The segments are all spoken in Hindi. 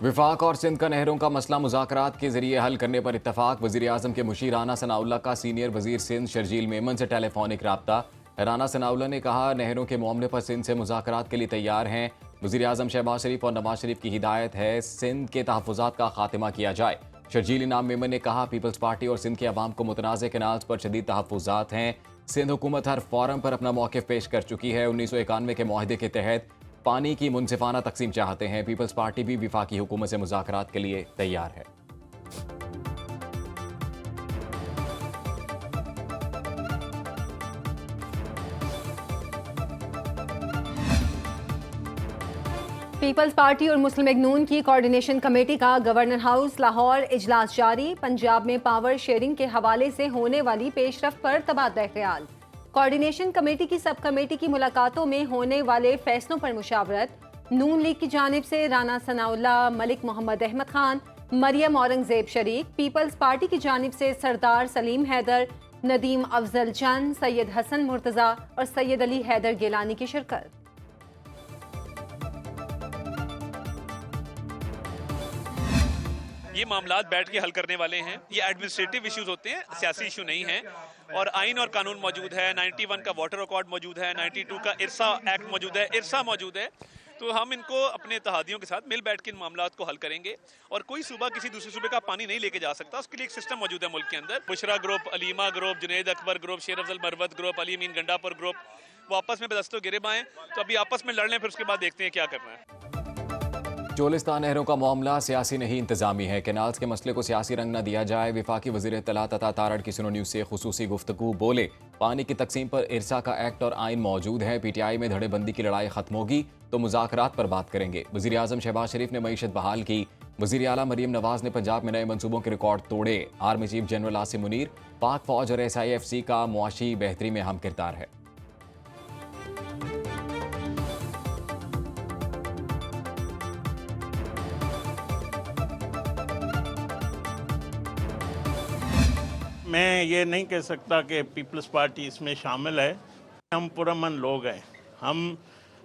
विफाक और सिंध का नहरों का मसला मुज़ाकरात के जरिए हल करने पर इत्तफाक। वज़ीर आज़म के मुशीर राना सनाउल्लाह का सीनियर वज़ीर सिंध शर्जील मेमन से टेलीफोनिक राब्ता। राना सनाउल्लाह ने कहा, नहरों के मामले पर सिंध से मुज़ाकरात के लिए तैयार हैं। वज़ीर आज़म शहबाज शरीफ और नवाज शरीफ की हिदायत है सिंध के तहफ़्फ़ुज़ात का खात्मा किया जाए। शर्जील इनाम मेमन ने कहा, पीपल्स पार्टी और सिंध के अवाम को मुतनाज़ कनाल्स पर शदीद तहफ़्फ़ुज़ात हैं। सिंध हुकूमत हर फोरम पर अपना मौक़िफ़ पेश कर चुकी है। 1991 के मुआहदे के तहत पानी की मुनसिफाना तकसीम चाहते हैं। पीपल्स पार्टी भी विफाकी हुकूमत से मुज़ाकरात के लिए तैयार है। पीपल्स पार्टी और मुस्लिम लीग नून की कोऑर्डिनेशन कमेटी का गवर्नर हाउस लाहौर इजलास जारी। पंजाब में पावर शेयरिंग के हवाले से होने वाली पेशरफ्त पर तबादला ख्याल। कोऑर्डिनेशन कमेटी की सब कमेटी की मुलाकातों में होने वाले फैसलों पर मुशावरत। नून लीग की जानिब से राना सनाउल्लाह, मलिक मोहम्मद अहमद खान, मरियम औरंगजेब शरीक। पीपल्स पार्टी की जानिब से सरदार सलीम हैदर, नदीम अफजल चंद, सैयद हसन मुर्तज़ा और सैयद अली हैदर गिलानी की शिरकत। ये मामलात बैठ के हल करने वाले हैं। ये एडमिनिस्ट्रेटिव इश्यूज होते हैं, सियासी इशू नहीं है। और आइन और कानून मौजूद है, 91 का वाटर रिकॉर्ड मौजूद है, 92 का इरसा एक्ट मौजूद है, इरसा मौजूद है। तो हम इनको अपने इत्तेहादियों के साथ मिल बैठ के इन मामलात को हल करेंगे। और कोई सूबा किसी दूसरे सूबे का पानी नहीं लेके जा सकता, उसके लिए एक सिस्टम मौजूद है मुल्क के अंदर। Bushra group, Aleema group, Junaid Akbar group, शेर अफजल मरवत ग्रुप, अली अमीन गंडापुर ग्रुप, वो आपस में बदस्तों गिरेब आए। तो अभी आपस में लड़ लें, फिर उसके बाद देखते हैं क्या करना है। चोलिस्तान नहरों का मामला सियासी नहीं इंतजामी है। कैनाल्स के मसले को सियासी रंग न दिया जाए। विफाकी वज़ीर इत्तलात तथा तारड़ की सुनो न्यूज़ से खुसूसी गुफ्तगू। बोले, पानी की तकसीम पर इरसा का एक्ट और आइन मौजूद है। PTI में धड़ेबंदी की लड़ाई खत्म होगी तो मुज़ाकरात पर बात करेंगे। वज़ीर आज़म शहबाज शरीफ ने मईशत बहाल की। वज़ीर आला मरीम नवाज ने पंजाब में नए मनसूबों के रिकॉर्ड तोड़े। Army chief general Asim Munir, पाक फौज और SIFC का मुआशी बेहतरी में हम किरदार है। मैं ये नहीं कह सकता कि पीपल्स पार्टी इसमें शामिल है। हम पुरअमन लोग हैं। हम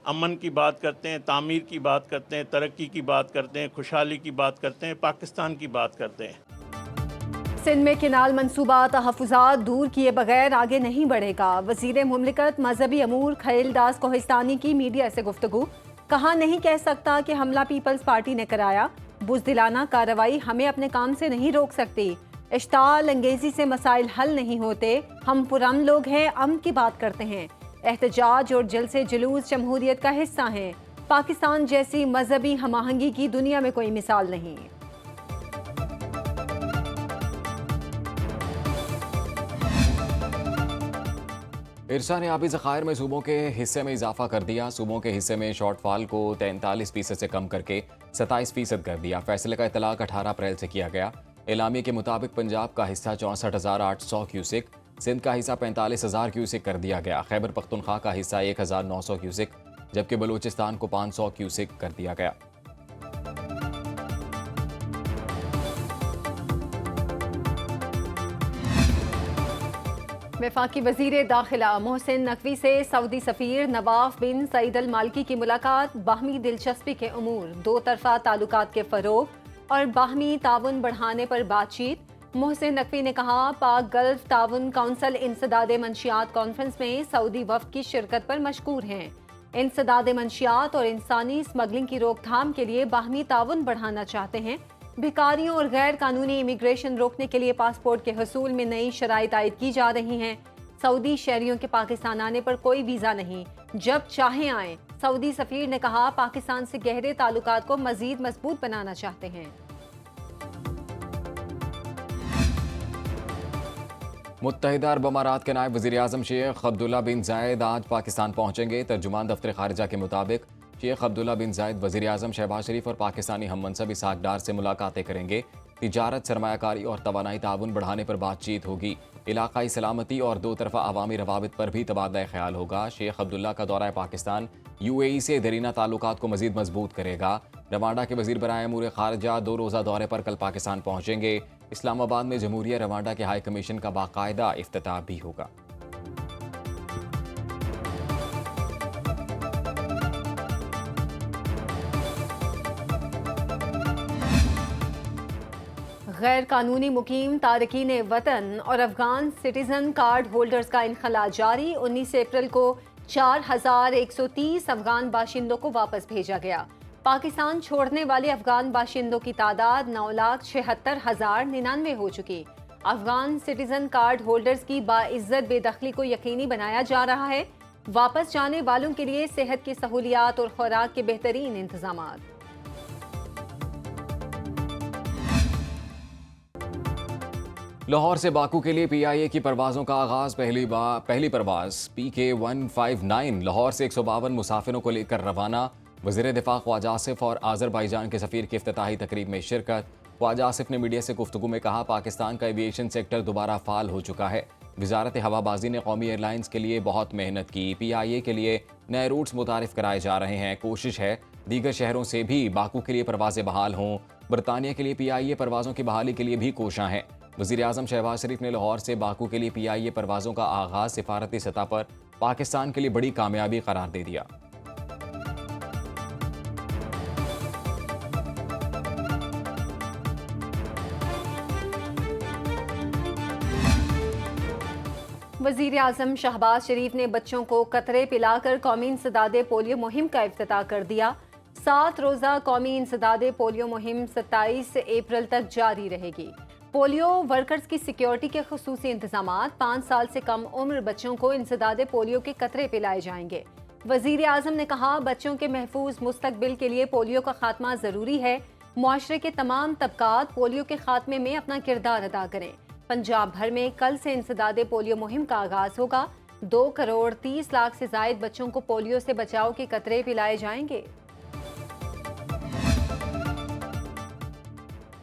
अमन की बात करते हैं, तामीर की बात करते हैं, तरक्की की बात करते हैं, खुशहाली की बात करते हैं, पाकिस्तान की बात करते हैं। सिंध में किनाल मनसूबा तहफ़्फ़ुज़ात दूर किए बगैर आगे नहीं बढ़ेगा। वज़ीर मुमलिकत मजहबी अमूर खलील दास कोहिस्तानी की मीडिया से गुफ्तगू। कहा, नहीं कह सकता कि हमला पीपल्स पार्टी ने कराया। बुज़दिलाना कार्रवाई हमें अपने काम से नहीं रोक सकती। इश्ताल अंगेजी से मसाइल हल नहीं होते। हम पुरअमन लोग हैं, अमन की बात करते हैं। एहतजाज और जलसे जुलूस जमहूरियत का हिस्सा हैं। पाकिस्तान जैसी मजहबी हमाहंगी की दुनिया में कोई मिसाल नहीं। इरसा ने आबी ज़खायर में सूबों के हिस्से में इजाफा कर दिया। सूबों के हिस्से में शॉर्टफॉल को 43% से कम करके 27% कर दिया। फैसले का इतलाक 18 अप्रैल से किया गया। एलामी के मुताबिक पंजाब का हिस्सा 64,800 क्यूसिक, सिंध का हिस्सा 45,000 क्यूसिक कर दिया गया। खैबर पख्तूनख्वा का हिस्सा 1,900 क्यूसिक, जबकि बलूचिस्तान को 500 क्यूसिक कर दिया गया। वफाकी वज़ीर दाखिला मोहसिन नकवी से सऊदी सफ़ीर नवाफ बिन सईद अल मालिकी की मुलाकात। बाहमी दिलचस्पी के उमूर, दो तरफ़ा ताल्लुकात के फ़रोग़ और बाहमी ताउन बढ़ाने पर बातचीत। मोहसिन नकवी ने कहा, पाक गल्फ ताउन काउंसिल इंसदाद मंशियात कॉन्फ्रेंस में सऊदी वफ़द की शिरकत पर मशकूर हैं। इंसदाद मंशियात और इंसानी स्मगलिंग की रोकथाम के लिए बाहमी ताउन बढ़ाना चाहते हैं। भिखारियों और गैर कानूनी इमिग्रेशन रोकने के लिए पासपोर्ट के हसूल में नई शराइत आयद की जा रही हैं। सऊदी शहरियों के पाकिस्तान आने पर कोई वीज़ा नहीं, जब चाहें आएँ। सऊदी सफ़ीर ने कहा, पाकिस्तान से गहरे ताल्लुकात को मज़ीद मजबूत बनाना चाहते हैं। मुत्तहिदा अरब अमारात के नायब वज़ीर आज़म शेख अब्दुल्ला बिन जायद आज पाकिस्तान पहुँचेंगे। तर्जुमान दफ्तर खारिजा के मुताबिक शेख अब्दुल्ला बिन जायद वज़ीर आज़म शहबाज शरीफ और पाकिस्तानी हम मनसब इसहाक डार से मुलाकातें करेंगे। तिजारत, सरमायाकारी और तवानाई ताउन बढ़ाने पर बातचीत होगी। इलाकाई सलामती और दो तरफ़ा अवामी रवाबित पर भी तबादला ख्याल होगा। शेख अब्दुल्ला का दौरा पाकिस्तान UAE से देरीना ताल्लुकात को मज़ीद मजबूत करेगा। रवांडा के वज़ीर बराए अमूर खारजा 2 रोज़ा दौरे पर कल पाकिस्तान पहुँचेंगे। इस्लामाबाद में जमहूरिया रवांडा के हाई कमीशन का बाकायदा इफ्तिताह भी होगा। गैर कानूनी मुकीम तारकीन वतन और अफगान सिटीजन कार्ड होल्डर्स का इनखला जारी। 19 अप्रैल को 4130 अफगान बाशिंदों को वापस भेजा गया। पाकिस्तान छोड़ने वाले अफगान बाशिंदों की तादाद 9,76,099 हो चुकी। अफगान सिटीजन कार्ड होल्डर्स की बाइज्जत बेदखली को यकीनी बनाया जा रहा है। वापस जाने वालों के लिए सेहत की सहूलियात और खुराक के बेहतरीन इंतजामात। लाहौर से बाकू के लिए PIA की परवाज़ों का आगाज़। पहली परवाज़ PK-159 लाहौर से 152 मुसाफिरों को लेकर रवाना। वज़ीर दिफ़ा ख्वाजा आसिफ और आज़रबाईजान के सफ़ीर की इफ्तिताही तकरीब में शिरकत। ख्वाजा आसिफ ने मीडिया से गुफ्तगू में कहा, पाकिस्तान का एविएशन सेक्टर दोबारा फ़ाल हो चुका है। वजारत हवाबाजी ने कौमी एयरलाइंस के लिए बहुत मेहनत की। PIA के लिए नए रूट्स मुतारिफ कराए जा रहे हैं। कोशिश है दीगर शहरों से भी बाकू के लिए परवाज़ें बहाल हों। बरतानिया के लिए PIA परवाज़ों की बहाली के लिए भी कोशां हैं। वज़ीर आज़म शहबाज शरीफ ने लाहौर से बाकू के लिए PIA परवाज़ों का आगाज़ सिफारती सतह पर पाकिस्तान के लिए बड़ी कामयाबी करार दे दिया। वज़ीर आज़म शहबाज शरीफ ने बच्चों को कतरे पिलाकर कौमी इंसदादे पोलियो मुहिम का इफ्तिताह कर दिया। 7 रोज़ा कौमी इंसदादे पोलियो मुहिम 27 अप्रैल तक जारी रहेगी। पोलियो वर्कर्स की सिक्योरिटी के खुसूसी इंतजामात। 5 साल से कम उम्र बच्चों को इंसदादे पोलियो के कतरे पिलाए जाएंगे। वज़ीर आज़म ने कहा, बच्चों के महफूज मुस्तकबिल के लिए पोलियो का खात्मा ज़रूरी है। मुआशरे के तमाम तबकात पोलियो के खात्मे में अपना किरदार अदा करें। पंजाब भर में कल से इंसदादे पोलियो मुहिम का आगाज होगा। 2 करोड़ 30 लाख से जायद बच्चों को पोलियो से बचाव के कतरे पिलाए जाएंगे।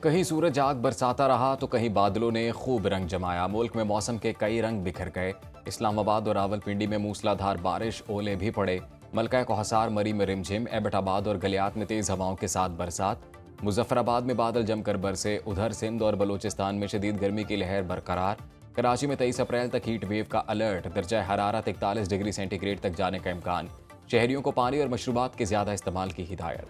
कहीं सूरज आग बरसाता रहा तो कहीं बादलों ने खूब रंग जमाया। मुल्क में मौसम के कई रंग बिखर गए। इस्लामाबाद और रावलपिंडी में मूसलाधार बारिश, ओले भी पड़े। मलका कोहसार, मरी में रिमझिम, एबटाबाद और गलियात में तेज हवाओं के साथ बरसात। मुजफ्फराबाद में बादल जमकर बरसे। उधर सिंध और बलूचिस्तान में शदीद गर्मी की लहर बरकरार। कराची में 23 अप्रैल तक हीट वेव का अलर्ट। दर्जा हरारत 41 डिग्री सेंटीग्रेड तक जाने का इम्कान। शहरियों को पानी और मशरूबात के ज्यादा इस्तेमाल की हिदायत।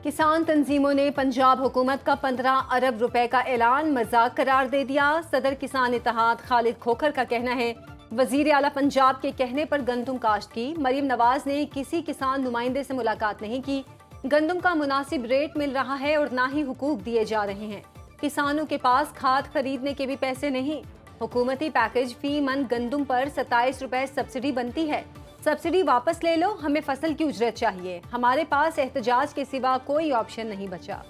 किसान तंजीमों ने पंजाब हुकूमत का 15 अरब रुपए का ऐलान मजाक करार दे दिया। सदर किसान इत्तेहाद खालिद खोखर का कहना है, वजीर आला पंजाब के कहने पर गंदुम काश्त की। मरीम नवाज ने किसी किसान नुमाइंदे से मुलाकात नहीं की। गंदुम का मुनासिब रेट मिल रहा है और ना ही हुकूक दिए जा रहे हैं। किसानों के पास खाद खरीदने के भी पैसे नहीं। हुकूमती पैकेज फी मन गंदुम पर 27 रुपए सब्सिडी बनती है। सब्सिडी वापस ले लो, हमें फसल की उजरत चाहिए। हमारे पास एहतजाज के सिवा कोई ऑप्शन नहीं बचा।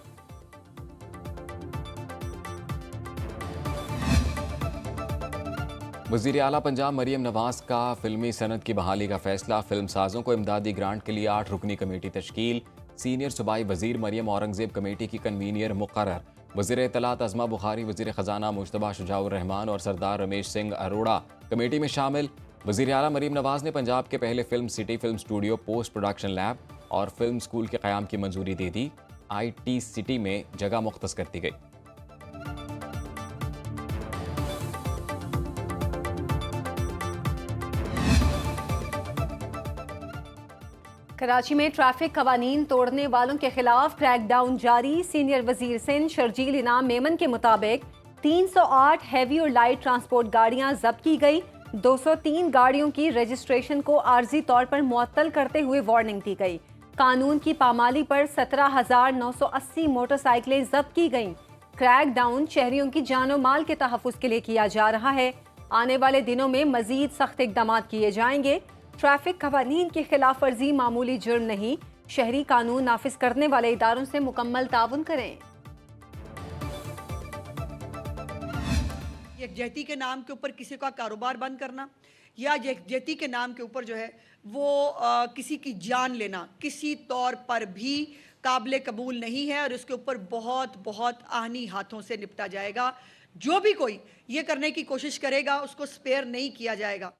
वज़ीर आला पंजाब मरीम नवाज का फिल्मी सनत की बहाली का फैसला। फिल्म साजों को इमदादी ग्रांट के लिए 8 रुकनी कमेटी तश्कील। सीनियर सूबाई वजीर मरीम औरंगजेब कमेटी की कन्वीनियर मुकर्रर। वज़ीर इत्तलात अज़मा बुखारी, वज़ीर ख़जाना मुश्तबा शुजाउर रहमान और सरदार रमेश सिंह अरोड़ा कमेटी में शामिल। वज़ीर आला मरीम नवाज ने पंजाब के पहले film city film studio, post production lab और फिल्म स्कूल के क़याम की मंजूरी दे दी। IT सिटी में जगह मुख्तस कर दी गई। कराची में ट्रैफिक कवानीन तोड़ने वालों के खिलाफ क्रैकडाउन जारी। सीनियर वजीर सिंध शर्जील इनाम मेमन के मुताबिक 308 हैवी और लाइट ट्रांसपोर्ट गाड़ियां जब्त की गई। 203 गाड़ियों की रजिस्ट्रेशन को आर्जी तौर पर मुअत्तल करते हुए वार्निंग दी गई। कानून की पामाली पर 17,980 मोटरसाइकिलें जब्त की गईं। क्रैकडाउन शहरियों की जानो माल के तहफ़्फ़ुज़ के लिए किया जा रहा है। आने वाले दिनों में मजीद सख्त इक़दामात किए जाएंगे। ट्रैफिक कवानीन की खिलाफ वर्जी मामूली जुर्म नहीं। शहरी कानून नाफिज करने वाले इदारों से मुकम्मल ताउन करें। यकजहती के नाम के ऊपर किसी का कारोबार बंद करना या यकजहती के नाम के ऊपर जो है वो किसी की जान लेना किसी तौर पर भी काबिल कबूल नहीं है और इसके ऊपर बहुत बहुत आहनी हाथों से निपटा जाएगा। जो भी कोई ये करने की कोशिश करेगा उसको स्पेयर नहीं किया जाएगा।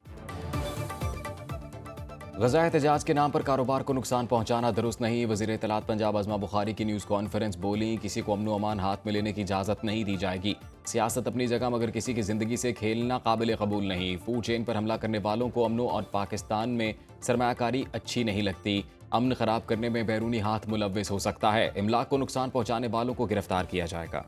गजा एहतजाज के नाम पर कारोबार को नुकसान पहुंचाना दुरुस्त नहीं। वज़ीर इत्तलात पंजाब अज़मा बुखारी की न्यूज़ कॉन्फ्रेंस बोली, किसी को अमन व अमान हाथ में लेने की इजाज़त नहीं दी जाएगी। सियासत अपनी जगह मगर किसी की ज़िंदगी से खेलना काबिल कबूल नहीं। फूड चेन पर हमला करने वालों को अमनो और पाकिस्तान में सरमायाकारी अच्छी नहीं लगती। अमन खराब करने में बैरूनी हाथ मुलव्विस हो सकता है। इमलाक को नुकसान पहुंचाने वालों को गिरफ्तार किया जाएगा।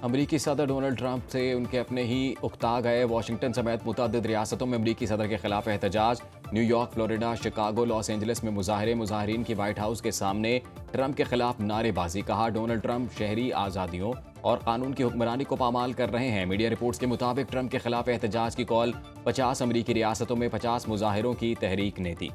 अमरीकी सदर डोनाल्ड ट्रंप से उनके अपने ही उकता गए। वाशिंगटन समेत मुतअद्दिद रियासतों में अमरीकी सदर के खिलाफ एहतजाज। New York, Florida, Chicago, Los Angeles में मुजाहिरीन की व्हाइट हाउस के सामने ट्रंप के खिलाफ नारेबाजी। कहा, डोनाल्ड ट्रंप शहरी आज़ादियों और कानून की हुक्मरानी को पामाल कर रहे हैं। मीडिया रिपोर्ट्स के मुताबिक ट्रंप के खिलाफ एहतजाज की कॉल 50 अमरीकी रियासतों में 50 मुजाहिरों की तहरीक ने दी।